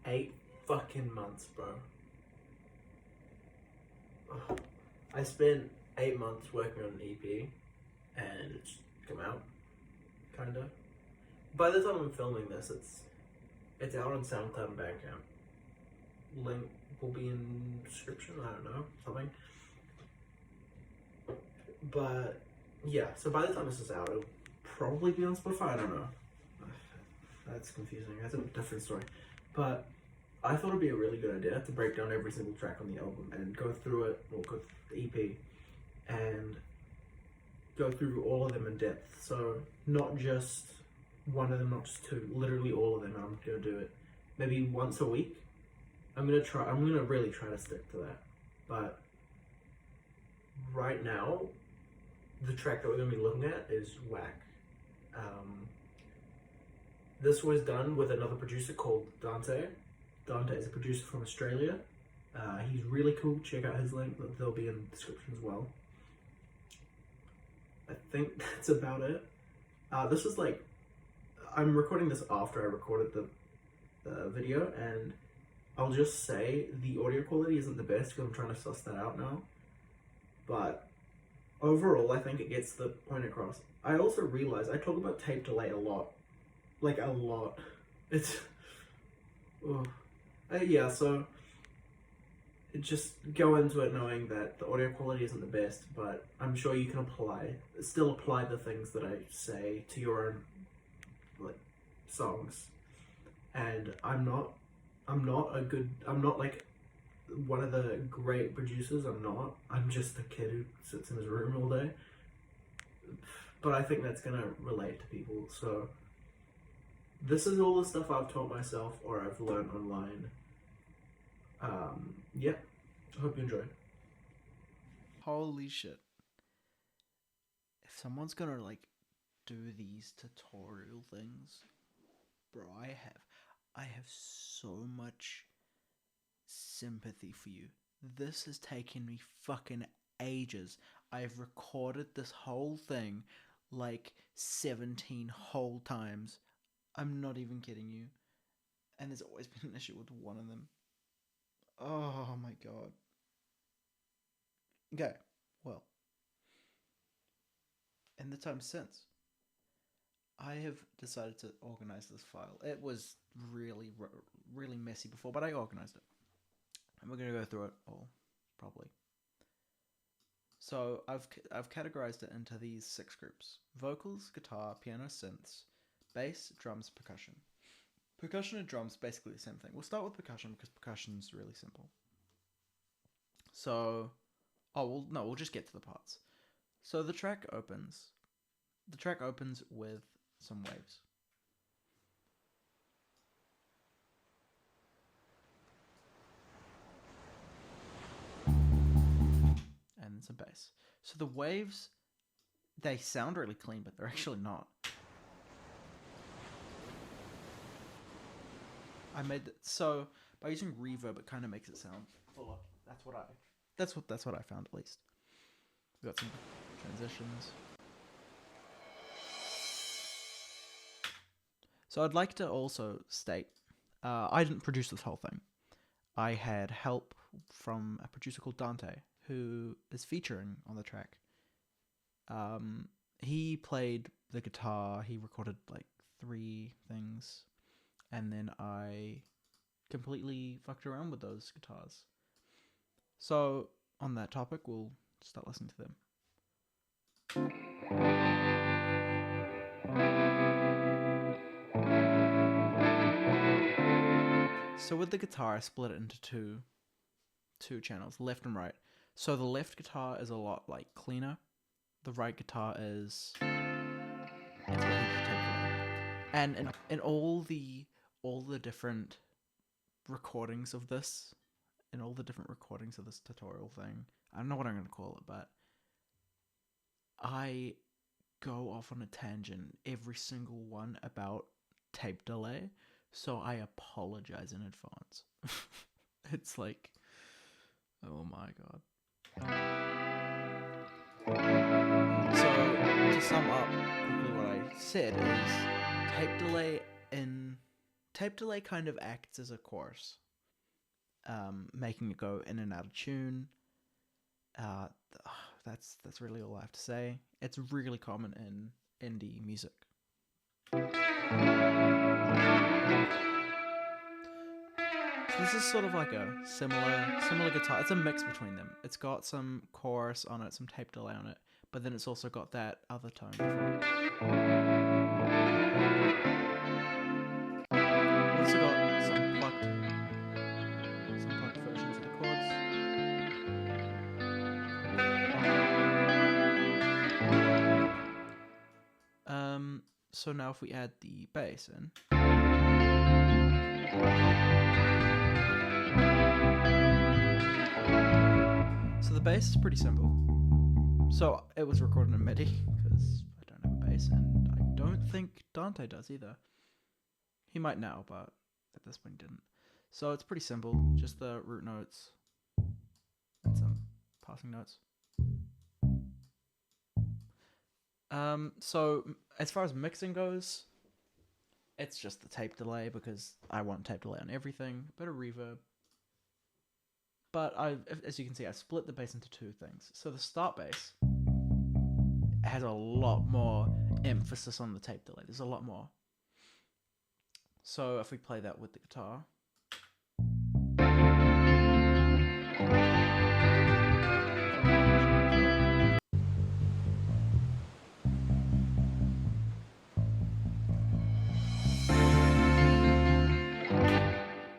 8 fucking months, bro. Ugh. I spent 8 months working on an EP, and it's come out, kinda. By the time I'm filming this, it's out on SoundCloud and Bandcamp. Link will be in description. I don't know, something. But yeah, so by the time this is out, it'll probably be on Spotify. I don't know. That's confusing. That's a different story. But I thought it'd be a really good idea to break down every single track on the album and go through it, or go through the EP, and go through all of them in depth. So not just one of them, not just two, literally all of them. I'm gonna do it maybe once a week. I'm gonna really try to stick to that. But right now, the track that we're gonna be looking at is Wack. This was done with another producer called Danté. Danté is a producer from Australia. He's really cool. Check out his link. They'll be in the description as well. I think that's about it. This is like, I'm recording this after I recorded the video, and I'll just say the audio quality isn't the best because I'm trying to suss that out now. But overall, I think it gets the point across. I also realize I talk about tape delay a lot. Like, a lot. It's... yeah, so just go into it knowing that the audio quality isn't the best, but I'm sure you can still apply the things that I say to your own, like, songs. And I'm not like one of the great producers. I'm just a kid who sits in his room all day. But I think that's gonna relate to people, so this is all the stuff I've taught myself or I've learned online. Yeah, I hope you enjoy. Holy shit. If someone's gonna, like, do these tutorial things, bro, I have so much sympathy for you. This has taken me fucking ages. I've recorded this whole thing like 17 whole times. I'm not even kidding you. And there's always been an issue with one of them. Oh my god. Okay, well, in the time since, I have decided to organize this file. It was really, really messy before, but I organized it. And we're going to go through it all, probably. So I've categorized it into these 6 groups: vocals, guitar, piano, synths, bass, drums, percussion. Percussion and drums, basically the same thing. We'll start with percussion because percussion's really simple. So, we'll just get to the parts. So the track opens with some waves. And some bass. So the waves, they sound really clean, but they're actually not. So by using reverb, it kind of makes it sound fuller. That's what I found, at least. We got some transitions. So I'd like to also state, I didn't produce this whole thing. I had help from a producer called Danté, who is featuring on the track. He played the guitar. He recorded like 3 things, and then I completely fucked around with those guitars. So on that topic, we'll start listening to them. So with the guitar, I split it into two channels, left and right. So the left guitar is a lot like cleaner. The right guitar is and in all the different recordings of this, tutorial thing, I don't know what I'm going to call it, but I go off on a tangent every single one about tape delay, so I apologize in advance. It's like, oh my god. So, to sum up quickly what I said is, tape delay in tape delay kind of acts as a chorus, making it go in and out of tune. Uh, that's really all I have to say. It's really common in indie music. So this is sort of like a similar guitar. It's a mix between them. It's got some chorus on it, some tape delay on it, but then it's also got that other tone before it. We've also got some plucked versions of the chords. So now if we add the bass in. So the bass is pretty simple. So it was recorded in MIDI because I don't have a bass, and I don't think Danté does either. He might now, but at this point he didn't. So it's pretty simple, just the root notes and some passing notes. So as far as mixing goes, it's just the tape delay because I want tape delay on everything, a bit of reverb. But as you can see, I split the bass into two things. So the start bass has a lot more emphasis on the tape delay. There's a lot more. So if we play that with the guitar.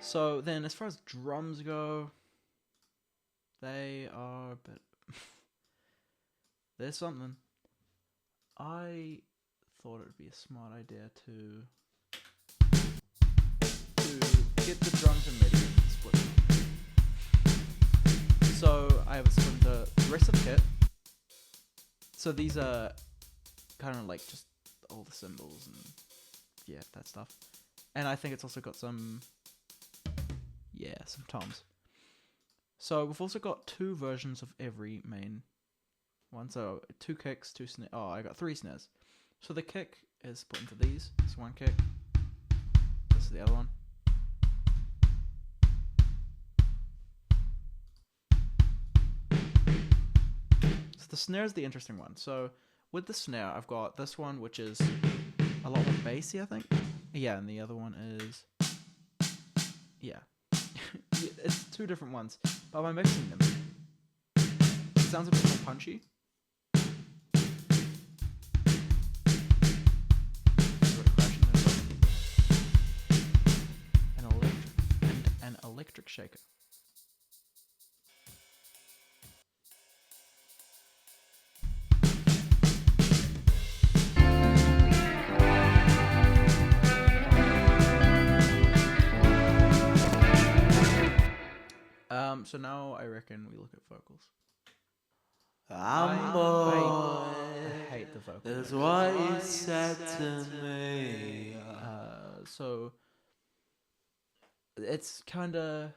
So then as far as drums go, they are a bit... There's something. I thought it would be a smart idea to get the drums and MIDI and split them. So I have split the rest of the kit. So these are kind of like just all the cymbals and yeah, that stuff. And I think it's also got some toms. So we've also got two versions of every main one. So 2 kicks, 2 snares. Oh, I got 3 snares. So the kick is split into these. This is one kick. This is the other one. So the snare is the interesting one. So with the snare, I've got this one, which is a lot more bassy, I think. Yeah, and the other one is... Yeah. It's 2 different ones. But by mixing them, it sounds a bit more punchy. An electric shaker. So now I reckon we look at vocals. I hate the vocals. That's what you said to me. So it's kind of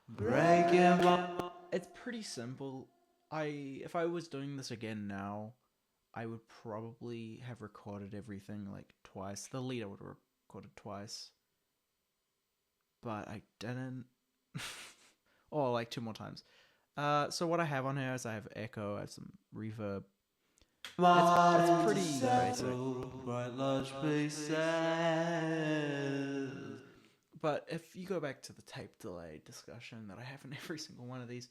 Breaking my... It's pretty simple. If I was doing this again now, I would probably have recorded everything like twice. The lead I would have recorded twice, but I didn't. Or like 2 more times. So what I have on here is I have echo, I have some reverb. It's pretty basic. But if you go back to the tape delay discussion that I have in every single one of these,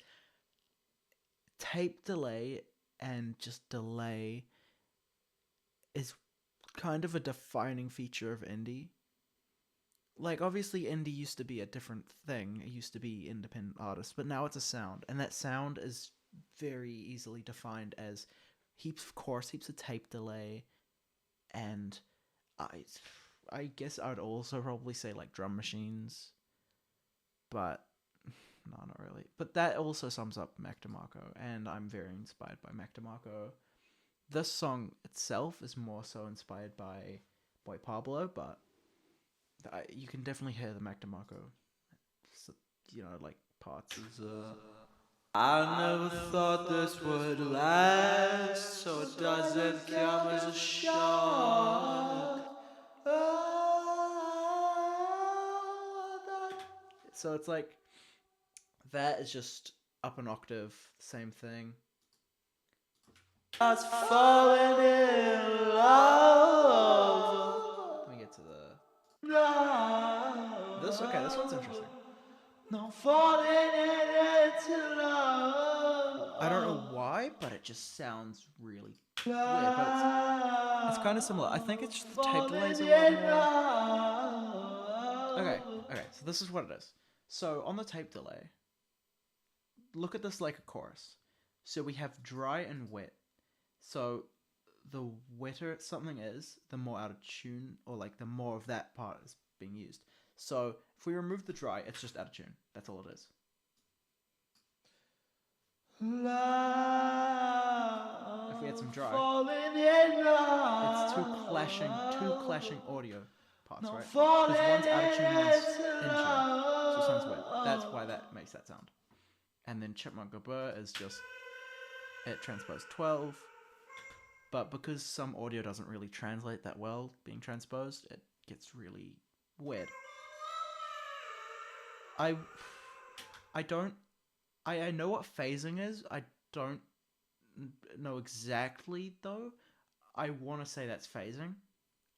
tape delay and just delay is kind of a defining feature of indie. Like, obviously, indie used to be a different thing. It used to be independent artists, but now it's a sound. And that sound is very easily defined as heaps of tape delay. And I guess I would also probably say, like, drum machines. But, no, not really. But that also sums up Mac DeMarco, and I'm very inspired by Mac DeMarco. This song itself is more so inspired by Boy Pablo, but... you can definitely hear the Mac DeMarco, like parts. I never thought this would last, so it doesn't come as a shock. So it's like that is just up an octave, same thing. Us falling in love. Let me get to the Love. this. Okay, this one's interesting. No falling into love. I don't know why, but it just sounds really weird. But it's kind of similar. I think it's just the tape delays a lot more. Okay, so this is what it is. So on the tape delay, look at this like a chorus. So we have dry and wet. So the wetter something is, the more out of tune, or like the more of that part is being used. So if we remove the dry, it's just out of tune. That's all it is. If we had some dry, it's two clashing audio parts, right? Because one's out of tune, one's in tune. So it sounds weird. That's why that makes that sound. And then Chipmunk Gabur is just, it transposed 12. But because some audio doesn't really translate that well being transposed, it gets really weird. I know what phasing is. I don't know exactly though. I want to say that's phasing.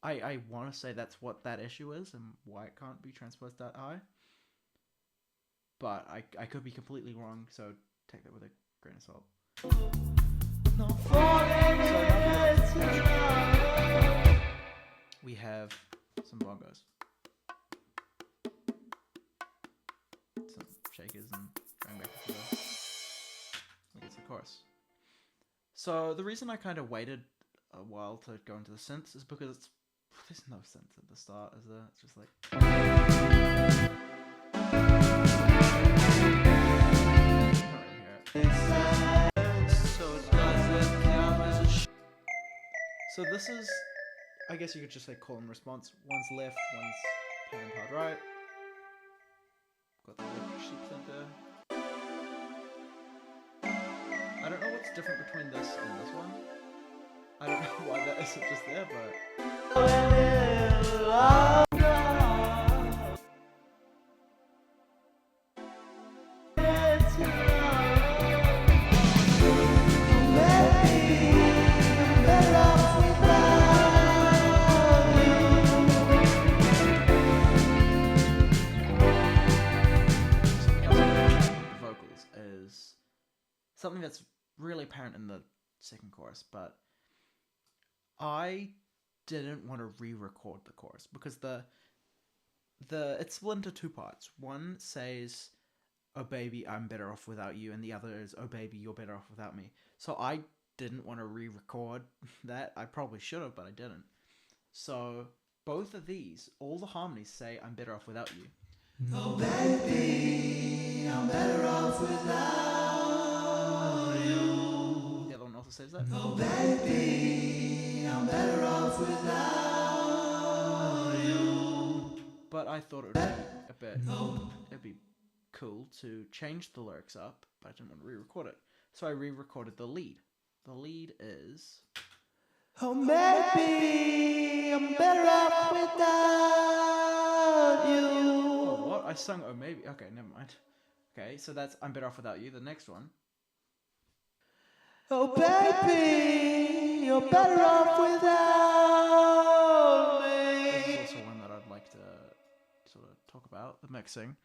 I want to say that's what that issue is and why it can't be transposed that high. But I could be completely wrong, so take that with a grain of salt. We have some bongos, some shakers, and going back to the chorus. So the reason I kind of waited a while to go into the synths is because there's no synth at the start, is there? It's just like. So this is, I guess you could just say call and response. One's left, one's pan hard right. Got the electric sheep center. I don't know what's different between this and this one. I don't know why that isn't just there, but. Something that's really apparent in the second chorus, but I didn't want to re-record the chorus because it's split into two parts. One says, "Oh baby, I'm better off without you," and the other is, "Oh baby, you're better off without me." So I didn't want to re-record that. I probably should have, but I didn't. So both of these, all the harmonies say, "I'm better off without you." Oh baby, I'm better off without you. The other one also says that. Oh baby, I'm better off without you. But I thought it would be a bit, it'd be cool to change the lyrics up, but I didn't want to re-record it. So I re-recorded the lead. The lead is... Oh maybe, I'm better off without you. Oh, what? I sung Oh Maybe. Okay, never mind. Okay, so that's I'm Better Off Without You. The next one. Oh baby, you're better off without me. This is also one that I'd like to sort of talk about, the mixing.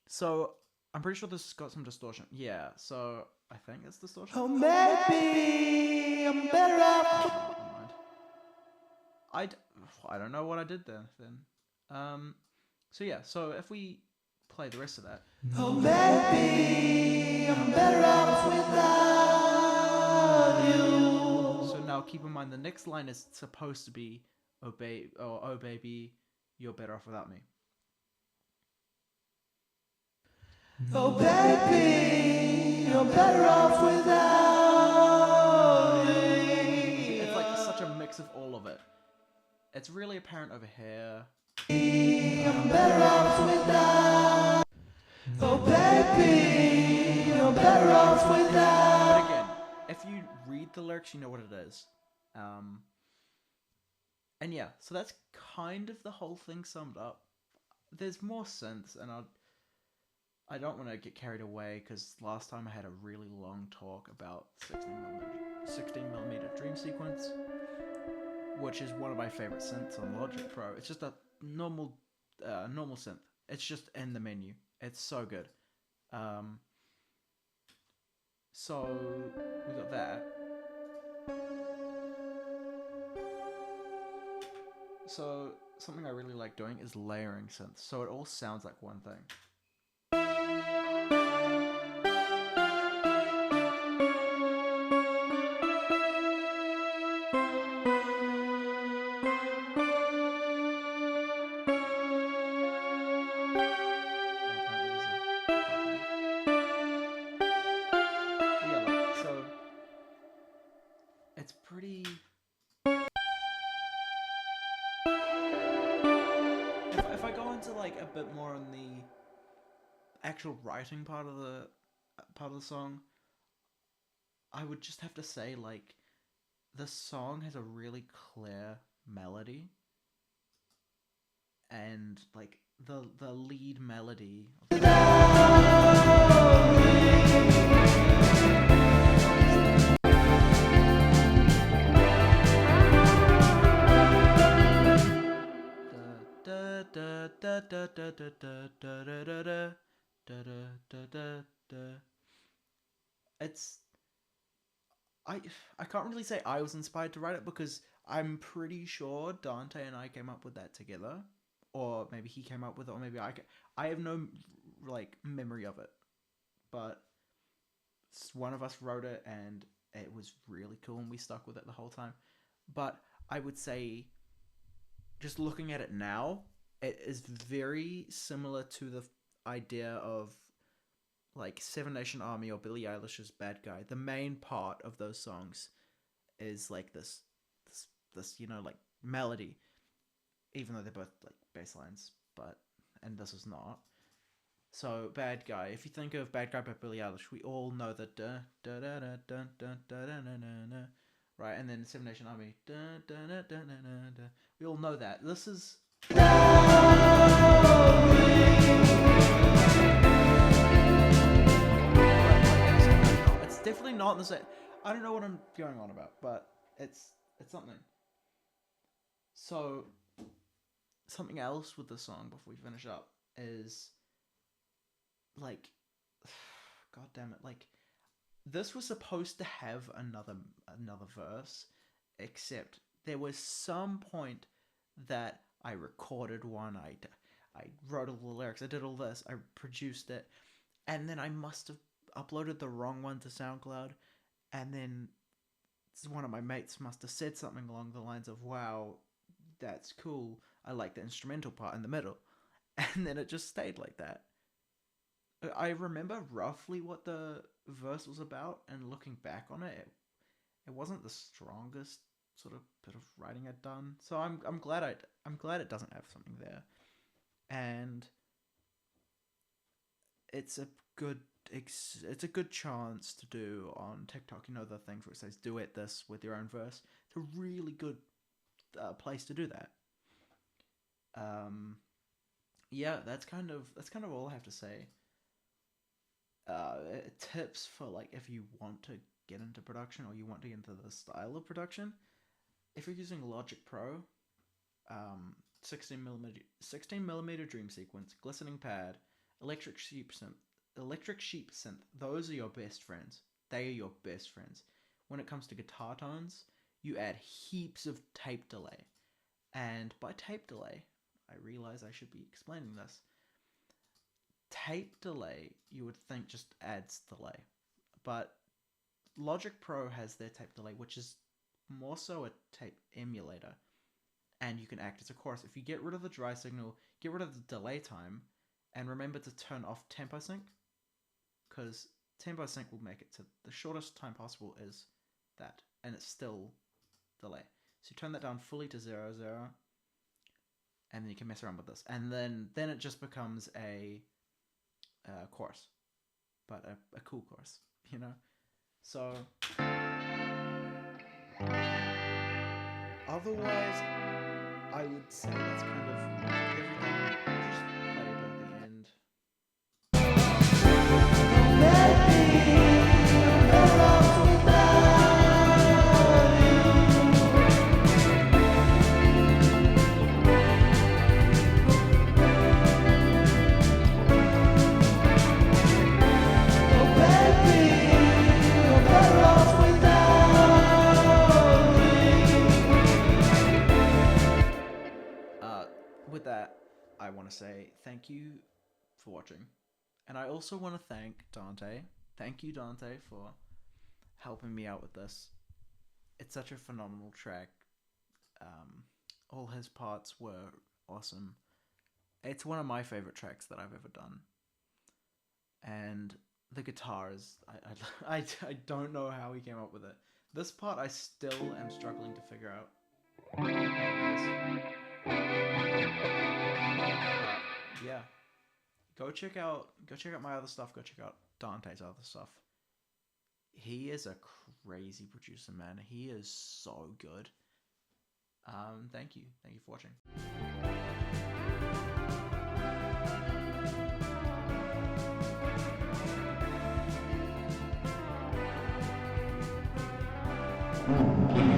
So, I'm pretty sure this has got some distortion. Yeah, so I think it's distortion. Oh maybe, I'm better off. Oh, never mind. I don't know what I did there then. So yeah, so if we play the rest of that. Oh baby, I'm better off without you. So now keep in mind the next line is supposed to be oh baby, you're better off without me. Oh baby, you're better off without me. It's like such a mix of all of it. It's really apparent over here. I'm better off without. Oh baby, you're better off without. But again, if you read the lyrics, you know what it is. And yeah, so that's kind of the whole thing summed up. There's more synths, and I don't want to get carried away because last time I had a really long talk about 16mm Dream Sequence, which is one of my favorite synths on Logic Pro. It's just a normal synth. It's just in the menu. It's so good. So we got that. So something I really like doing is layering synths, so it all sounds like one thing. It's pretty. If I go into like a bit more on the actual writing part of the song, I would just have to say like the song has a really clear melody, and like the lead melody. It's I can't really say I was inspired to write it because I'm pretty sure Dante and I came up with that together, or maybe he came up with it, or maybe I have no like memory of it, but one of us wrote it and it was really cool and we stuck with it the whole time. But I would say, just looking at it now, it is very similar to the idea of like Seven Nation Army or Billie Eilish's Bad Guy. The main part of those songs is like this like melody, even though they're both like bass lines, and this is not. So Bad Guy, if you think of Bad Guy by Billie Eilish, we all know the da da da da da da da da da da, right? And then Seven Nation Army, da da da da da da. We all know that. This is. It's definitely not the same. I don't know what I'm going on about, but it's something. So something else with the song before we finish up is like, god damn it, like this was supposed to have another verse, except there was some point that I recorded one, I wrote all the lyrics, I did all this, I produced it, and then I must have uploaded the wrong one to SoundCloud, and then one of my mates must have said something along the lines of, wow, that's cool, I like the instrumental part in the middle, and then it just stayed like that. I remember roughly what the verse was about, and looking back on it, it wasn't the strongest sort of bit of writing I'd done. So I'm glad it doesn't have something there, and it's a good chance to do on TikTok. You know, the things where it says duet this with your own verse. It's a really good place to do that. Yeah, that's kind of all I have to say. Tips for like if you want to get into production or you want to get into the style of production. If you're using Logic Pro, 16mm Dream Sequence, Glistening Pad, Electric Sheep Synth, those are your best friends. They are your best friends. When it comes to guitar tones, you add heaps of tape delay. And by tape delay, I realize I should be explaining this. Tape delay, you would think just adds delay. But Logic Pro has their tape delay, which is more so a tape emulator. And you can act as a chorus. If you get rid of the dry signal, get rid of the delay time, and remember to turn off tempo sync, because tempo sync will make it to the shortest time possible is that, and it's still delay. So you turn that down fully to 0, 0, and then you can mess around with this. And then it just becomes a chorus, but a cool chorus, you know? So otherwise, I would say that's kind of everything. Just play it at the end. with that, I want to say thank you for watching. And I also want to thank Danté. Thank you, Danté, for helping me out with this. It's such a phenomenal track. All his parts were awesome. It's one of my favorite tracks that I've ever done. And the guitars, I don't know how he came up with it. This part I still am struggling to figure out. Yeah. Go check out my other stuff. Go check out Dante's other stuff. He is a crazy producer, man. He is so good. Thank you for watching. Mm-hmm.